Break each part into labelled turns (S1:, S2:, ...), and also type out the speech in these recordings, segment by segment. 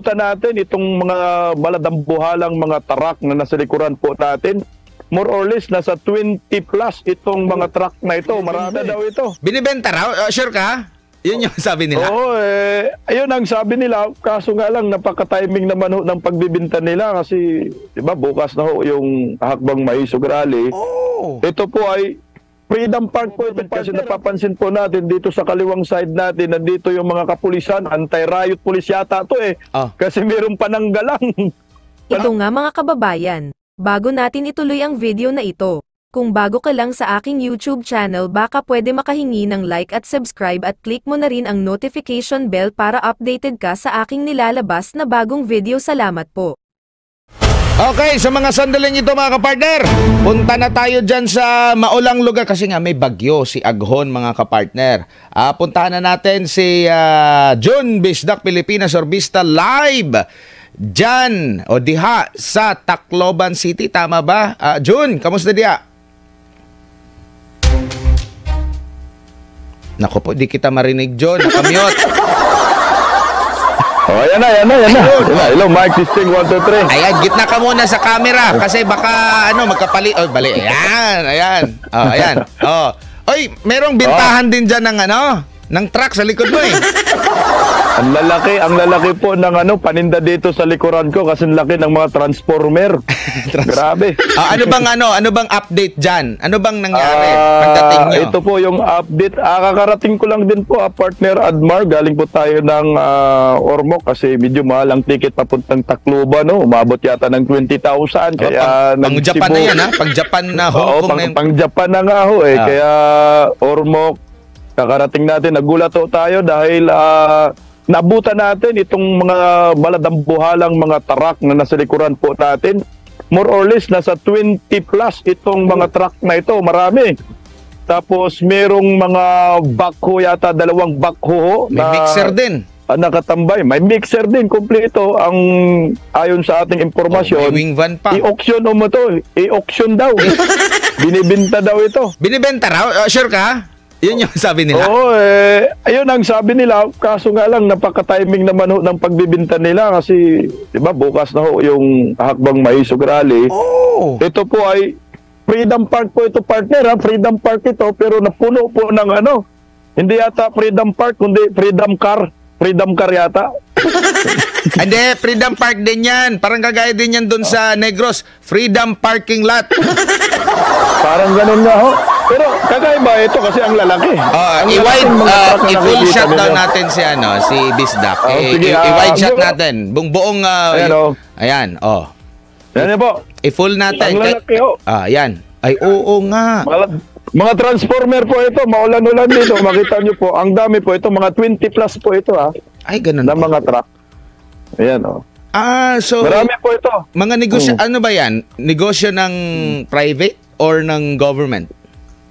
S1: natin itong mga baladambuhalang mga truck na nasa likuran po natin. More or less, nasa 20 plus itong mga truck na ito. Marami daw ito.
S2: Binibenta raw? Sure ka? Yun yung sabi nila?
S1: Oo, ayun ang sabi nila. Kaso nga lang, napaka-timing naman ho ng pagbibinta nila kasi, di ba, bukas na ho yung Hakbang Maisog Rally.
S2: Oh.
S1: Ito po ay Freedom Park po ito. Kasi napapansin po natin dito sa kaliwang side natin, nandito yung mga kapulisan, anti-riot police yata to Kasi meron pananggalang.
S3: Ito nga mga kababayan, bago natin ituloy ang video na ito, kung bago ka lang sa aking YouTube channel baka pwede makahingi ng like at subscribe at click mo na rin ang notification bell para updated ka sa aking nilalabas na bagong video. Salamat po.
S2: Okay, sa mga sandaling ito mga kapartner, punta na tayo dyan sa maulang lugar kasi nga may bagyo si Aghon mga kapartner. Puntahan na natin si Jun Bisdak Pilipinas Orbista live dyan o diha sa Tacloban City. Tama ba? Jun, kamusta diha? Naku po, di kita marinig Jun, nakamute.
S1: Oh, ayan na. Hello, mic testing 1, 2, 3.
S2: Ayan, gitna ka muna sa camera kasi baka magkapali. Oh, bali. Ayan. Oh, ayan. Oh. Oy, merong bintahan din diyan ng truck sa likod mo
S1: Ang lalaki po ng paninda dito sa likuran ko kasi laki ng mga transformer. Grabe.
S2: Ano bang update diyan? Ano bang nangyari pagdating nyo?
S1: Ito po yung update. Kakarating ko lang din po, partner Admar. Galing po tayo ng Ormoc kasi medyo mahal ang ticket papuntang Tacloban, no? Umabot yata ng 20,000. Kaya
S2: pang Japan na yan, ha? Pang Japan na Hong Kong na yan.
S1: Pang Japan na nga ho Kaya Ormoc, kakarating natin. Nagulat ho tayo dahil nabutan natin itong mga baladambuhalang mga truck na nasa likuran po natin. More or less, nasa 20 plus itong mga truck na ito. Marami. Tapos, merong mga backhoe yata, 2 backhoe.
S2: May mixer din.
S1: Nakatambay. May mixer din, kumpleto. Ang ayon sa ating impormasyon,
S2: may wing van pa.
S1: I-auction mo to. I-auction daw. Binibenta daw ito.
S2: Binibenta raw? Sure ka? Yun yung sabi nila?
S1: Oo, ayun ang sabi nila. Kaso nga lang, napaka-timing naman ho ng pagbibinta nila kasi, di ba, bukas na ho yung Hakbang Maisog Rally.
S2: Oh.
S1: Ito po ay Freedom Park po ito, partner. Freedom Park ito, pero napuno po ng hindi yata Freedom Park, kundi Freedom Car. Freedom Car yata.
S2: Hindi, Freedom Park din yan. Parang kagaya din yan doon sa Negros. Freedom Parking Lot.
S1: Parang ganun nga ho. Pero kakaiba ito kasi ang lalaki.
S2: I-full shot daw natin si Bisdak. I-wide shot natin. Buong ayan,
S1: Yan po.
S2: I-full natin.
S1: Ang lalaki ho.
S2: Ayan. Ay, oo nga.
S1: Mga transformer po ito, maulan-ulan dito. Makita nyo po, ang dami po ito, mga 20 plus po ito
S2: Ay, ganun
S1: na mga truck. Ayan
S2: so
S1: marami po ito.
S2: Mga negosyo, ano ba yan? Negosyo ng private or ng government?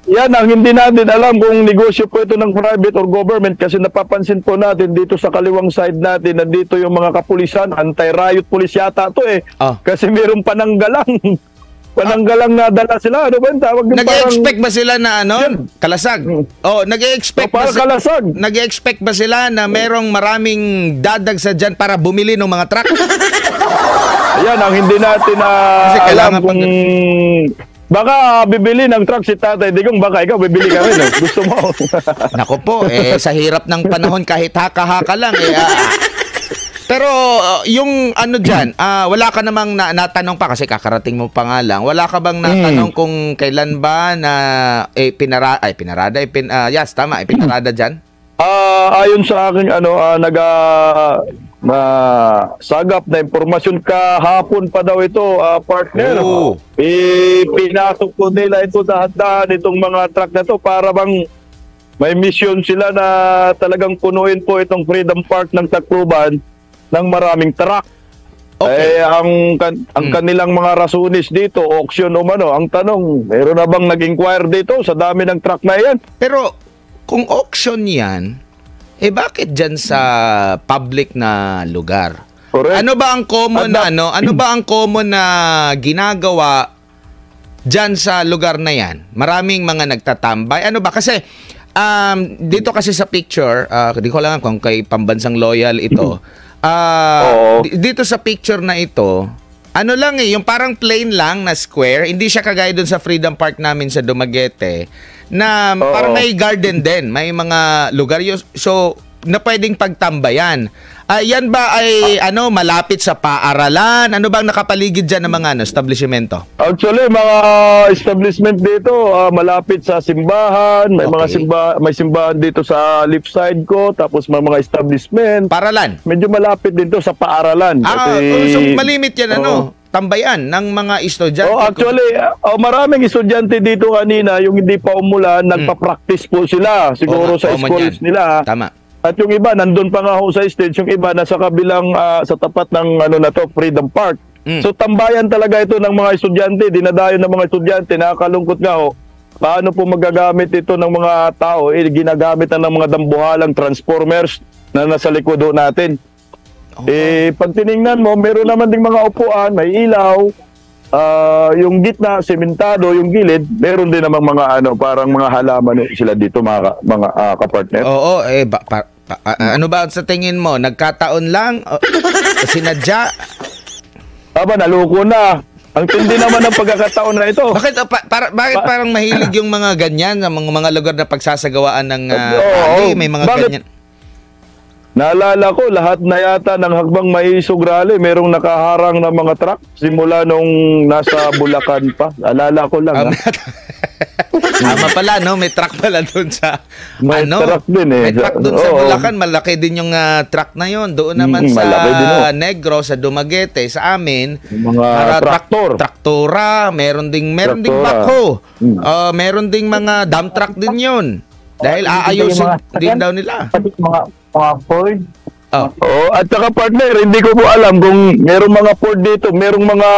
S1: Yan ang hindi natin alam kung negosyo po ito ng private or government kasi napapansin po natin dito sa kaliwang side natin, nandito yung mga kapulisan, anti-riot police yata to Kasi meron pananggalang. Pananggalang na dala sila. Ano ba yung tawag?
S2: Nag-expect ba sila na kalasag? Nag-expect nag-expect ba sila na merong maraming dadagsa dyan para bumili ng mga truck?
S1: Yan ang hindi natin alam kung baka bibili ng truck si Tatay Digong, baka ikaw bibili ka rin. Gusto mo?
S2: Nako po, sa hirap ng panahon kahit haka-haka lang pero yung dyan, wala ka namang natanong pa kasi kakarating mo pa nga lang. Wala ka bang natanong kung kailan ba na pinarada dyan?
S1: Ayon sa aking sagap na impormasyon kahapon pa daw ito, partner. Pinasok po nila ito dahan-dahan itong mga truck na to para bang may mission sila na talagang punuin po itong Freedom Park ng Tacloban ng maraming truck. Okay. Ang kanilang mga rasunis dito, auction o ang tanong, meron na bang nag-inquire dito sa dami ng truck na yan?
S2: Pero kung auction yan, bakit dyan sa public na lugar?
S1: Correct.
S2: Ano ba ang common na ginagawa dyan sa lugar na yan? Maraming mga nagtatambay. Ano ba? Kasi dito kasi sa picture, hindi ko lang kung kay Pambansang Loyal ito.
S1: Oo.
S2: Dito sa picture na ito, ano lang yung parang plain lang na square, hindi siya kagaya doon sa Freedom Park namin sa Dumaguete, na parang may garden din, may mga lugar. So, na pwedeng pagtambayan. Yan ba ay malapit sa paaralan? Ano bang nakapaligid dyan ng mga establishmento?
S1: Actually, mga establishment dito malapit sa simbahan, may mga may simbahan dito sa left side ko, tapos may mga establishment.
S2: Paaralan?
S1: Medyo malapit dito sa paaralan.
S2: So malimit yan tambayan ng mga estudyante.
S1: Actually, maraming estudyante dito kanina, yung hindi pa umulan, nagpa-practice po sila siguro sa schools nila.
S2: Tama.
S1: At yung iba, nandun pa nga ho sa stage, yung iba nasa kabilang, sa tapat ng Freedom Park. So tambayan talaga ito ng mga estudyante, dinadayo ng mga estudyante, nakakalungkot nga ho. Paano po magagamit ito ng mga tao? Ginagamit na ng mga dambuhalang transformers na nasa likod ho natin. Pag tinignan mo, meron naman ding mga upuan, may ilaw, yung gitna, sementado, yung gilid, meron din namang mga parang mga halaman sila dito, mga kapartner.
S2: Oo, ano ba sa tingin mo? Nagkataon lang? Sinadya?
S1: Naluko na. Ang tindi naman ng pagkakataon na ito.
S2: Bakit parang mahilig yung mga ganyan sa mga lugar na pagsasagawaan ng may mga ganyan?
S1: Naalala ko, lahat na yata ng Hagbang Maisog Rally, merong nakaharang na mga truck simula nung nasa Bulacan pa. Naalala ko lang.
S2: Tama pala, may truck pala doon sa...
S1: May truck din
S2: May truck doon sa Bulacan. Malaki din yung truck na yon. Doon naman sa Negro, sa Dumaguete, sa amin,
S1: mga
S2: traktora, meron ding backhoe. Meron ding mga dump truck din yon. Dahil aayusin din daw nila.
S4: Mga Ford.
S1: At saka partner, hindi ko po alam kung merong mga Ford dito, merong mga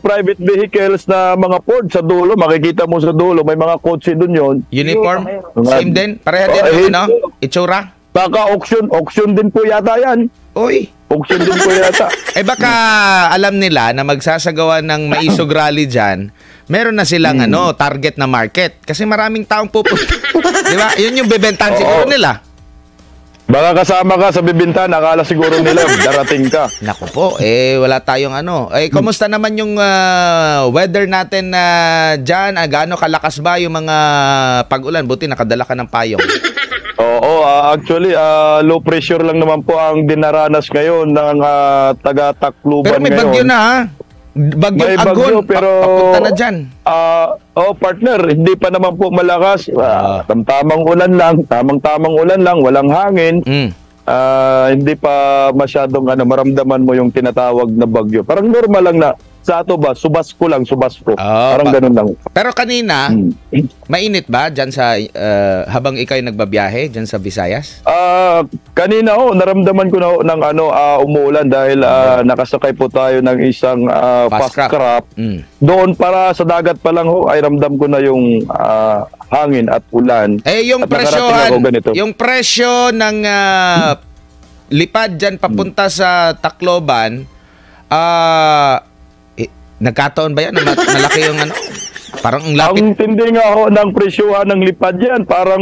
S1: private vehicles na mga Ford sa dulo, makikita mo sa dulo, may mga kotse doon yon.
S2: Uniform? Same din? Pareha din itsura?
S1: Baka auction din po yata yan.
S2: Uy!
S1: Auction din po yata.
S2: Baka alam nila na magsasagawa ng Maisog Rally dyan, meron na silang target na market. Kasi maraming taong pupunta. Di ba? Yun yung bebentahan siguro nila.
S1: Baka kasama ka sa bibinta, nakala siguro nila darating ka.
S2: Naku po, wala tayong kumusta naman yung weather natin dyan? Gaano kalakas ba yung mga pag-ulan? Buti nakadala ka ng payong.
S1: Actually, low pressure lang naman po ang dinaranas ngayon ng taga-Tacloban ngayon.
S2: Pero may bagyo na Bagyong Agon,
S1: pero
S2: papunta na dyan.
S1: Partner, hindi pa naman po malakas. Tamtamang ulan lang, tamang ulan lang, walang hangin. Hindi pa masyadong maramdaman mo yung tinatawag na bagyo. Parang normal lang na sa ato ba, subasko. Parang ganun lang.
S2: Pero kanina, mainit ba dyan sa, habang ikaw yung nagbabiyahe dyan sa Visayas?
S1: Kanina naramdaman ko na ng umuulan dahil nakasakay po tayo ng isang fast craft. Doon para sa dagat pa lang ay ramdam ko na yung hangin at ulan.
S2: Yung presyo ng lipad dyan papunta sa Tacloban, nagkataon ba yan? Malaki yung parang ang lapit.
S1: Ang tindi nga ng presyuhan ng lipad yan. Parang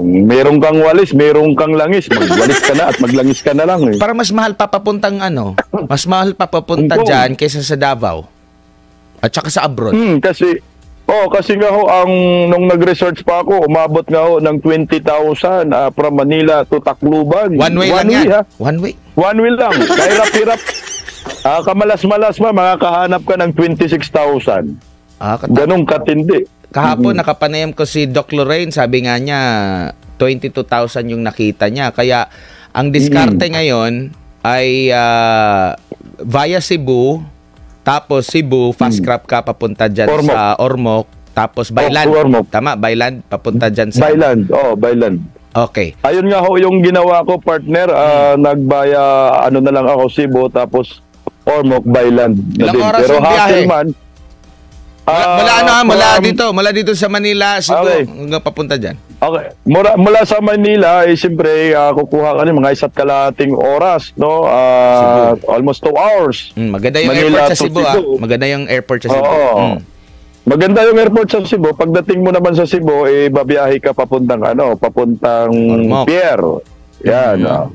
S1: merong kang walis, merong kang langis. Magwalis ka na at maglangis ka na lang.
S2: Parang mas mahal pa papuntang mas mahal pa papunta dyan kaysa sa Davao. At saka sa abroad.
S1: Kasi nga nung nag-research pa ako, umabot nga ng 20,000 from Manila to Tacloban.
S2: One way lang yan? One way?
S1: One way lang. Kahirap-hirap. Kamalas-malas makakahanap ka ng 26,000. Ganong katindi.
S2: Kahapon nakapanayam ko si Doc Lorraine, sabi nga niya 22,000 yung nakita niya. Kaya ang diskarte ngayon ay via Cebu, tapos Cebu, fast craft ka papunta dyan sa Ormoc, tapos Baylan. Tama, Baylan, papunta dyan sa...
S1: Baylan.
S2: Okay.
S1: Ayun nga yung ginawa ko, partner. Nagbaya, na lang ako, Cebu, tapos Ormoc, Baylan.
S2: Ilang oras yung biyahe? Mula dito sa Manila, Cebu, hanggang papunta dyan.
S1: Okay. Mula sa Manila, siyempre, kukuha ka mga 1.5 oras, no? Almost 2 hours.
S2: Maganda yung Manila airport sa Cebu, Maganda yung airport sa Cebu.
S1: Maganda yung airport sa Cebu. Pagdating mo naman sa Cebu, babiyahe ka papuntang
S2: Ormoc.
S1: Pierre. Yan.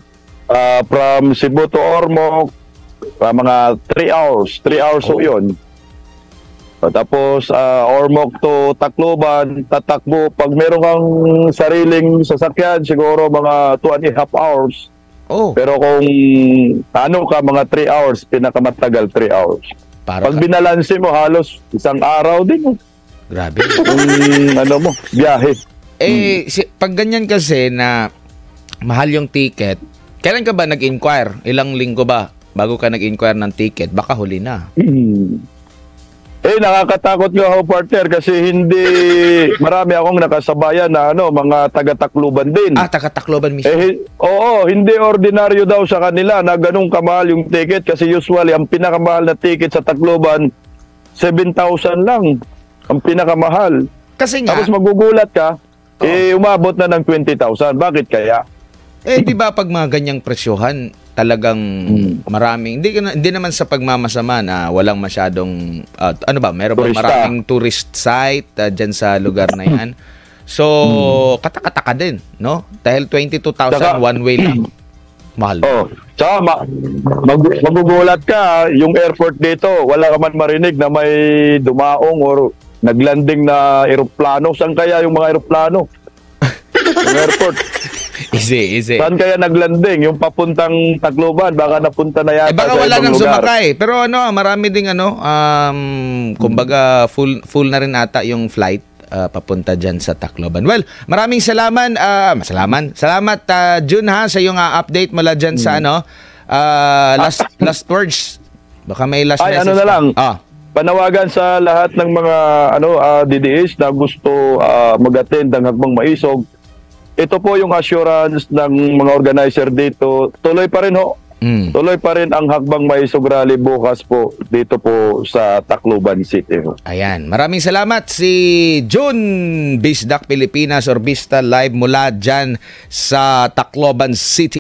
S1: From Cebu to Ormoc, mga 3 hours. 3 hours po yun. Tapos Ormoc to Tacloban, tatakbo. Pag meron kang sariling sasakyan, siguro mga 2.5 hours.
S2: Oh,
S1: Pero kung ano ka, mga 3 hours, pinakamatagal 3 hours.
S2: para
S1: Pag binalanse mo, halos isang araw din
S2: grabe.
S1: yung ano mo, biyahe.
S2: Pag ganyan kasi na mahal yung ticket, kailan ka ba nag-inquire? Ilang linggo ba bago ka nag-inquire ng ticket? Baka huli na.
S1: Nakakatakot nga ho, partner, kasi hindi marami akong nakasabayan na mga taga-Tacloban din.
S2: Taga-Tacloban mismo.
S1: Oo, hindi ordinaryo daw sa kanila na ganun kamahal yung ticket kasi usually ang pinakamahal na ticket sa Tacloban 7,000 lang. Ang pinakamahal.
S2: Kasi nga,
S1: Tapos magugulat ka, umabot na ng 20,000. Bakit kaya?
S2: di ba pag mga ganyang presyohan, talagang maraming, hindi naman sa pagmamasama na walang masyadong, meron ba
S1: Turista.
S2: maraming tourist site dyan sa lugar na yan. So, katakataka din, no? Dahil 22,000
S1: Saka-
S2: one way lang. Mahal.
S1: Tsaka magugulat ka, yung airport dito, wala ka man marinig na may dumaong or naglanding na eroplano. Saan kaya yung mga eroplano? Yung airport.
S2: Easy.
S1: Saan kaya naglanding? Yung papuntang Tacloban, baka napunta na yata
S2: Baka
S1: sa
S2: wala
S1: ibang
S2: nang
S1: lugar.
S2: sumakay. Pero marami ding kumbaga full na rin ata yung flight papunta dyan sa Tacloban. Well, maraming salamat. Salamat Jun ha sa yung update mula dyan sa last words. Baka may last
S1: Ay,
S2: message.
S1: ano na lang.
S2: Panawagan
S1: sa lahat ng mga DDS na gusto mag-attend ng Hakbang Maisog. Ito po yung assurance ng mga organizer dito. Tuloy pa rin ho. Tuloy pa rin ang Hakbang Maisog Rally bukas po dito po sa Tacloban City.
S2: Ayan. Maraming salamat si Jun Bisdak Pilipinas or Vista Live mula dyan sa Tacloban City.